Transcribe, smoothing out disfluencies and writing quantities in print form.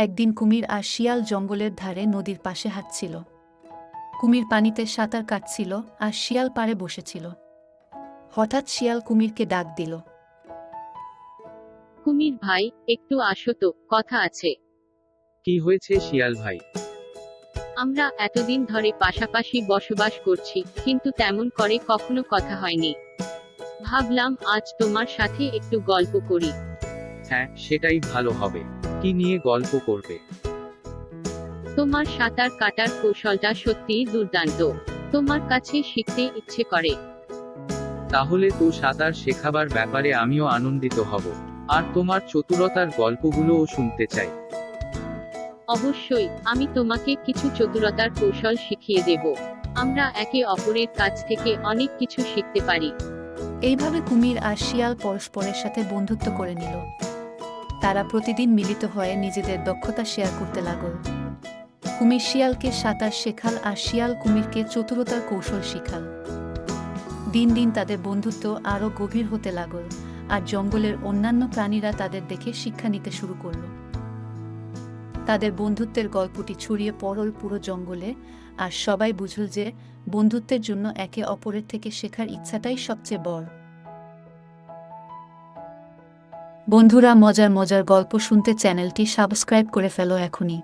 একদিন কুমির আর শিয়াল জঙ্গলের ধারে নদীর পাশে হাঁটছিল। কুমির পানিতে সাঁতার কাটছিল আর শিয়াল পাড়ে বসেছিল। হঠাৎ শিয়াল কুমিরকে ডাক দিল। কুমির ভাই, একটু আসো তো, কথা আছে। কি হয়েছে শিয়াল ভাই? আমরা এতদিন ধরে পাশাপাশি বসবাস করছি, কিন্তু তেমন করে কখনো কথা হয়নি। ভাবলাম আজ তোমার সাথে একটু গল্প করি। হ্যাঁ, সেটাই ভালো হবে। কি নিয়ে গল্প করবে? তোমার সাঁতার কাটার কৌশলটা সত্যিই দুর্দান্ত। তোমার কাছে শিখতে ইচ্ছে করে। তাহলে তো সাঁতার শেখাবার ব্যাপারে আমিও আনন্দিত হব। আর তোমার চতুরতার গল্পগুলোও শুনতে চাই। অবশ্যই, আমি তোমাকে কিছু চতুরতার কৌশল শিখিয়ে দেব। আমরা একে অপরের কাছ থেকে অনেক কিছু শিখতে পারি। এইভাবে কুমির আর শিয়াল পরস্পরের সাথে বন্ধুত্ব করে নিল। তারা প্রতিদিন মিলিত হয়ে নিজেদের দক্ষতা শেয়ার করতে লাগল। কুমির শিয়ালকে সাঁতার শেখাল আর শিয়াল কুমিরকে চতুরতার কৌশল শিখাল। দিন দিন তাদের বন্ধুত্ব আরও গভীর হতে লাগল, আর জঙ্গলের অন্যান্য প্রাণীরা তাদের দেখে শিক্ষা নিতে শুরু করল। তাদের বন্ধুত্বের গল্পটি ছড়িয়ে পড়ল পুরো জঙ্গলে, আর সবাই বুঝল যে বন্ধুত্বের জন্য একে অপরের থেকে শেখার ইচ্ছাটাই সবচেয়ে বড়। বন্ধুরা, মজার মজার গল্প শুনতে চ্যানেলটি সাবস্ক্রাইব করে ফেলো এখনই।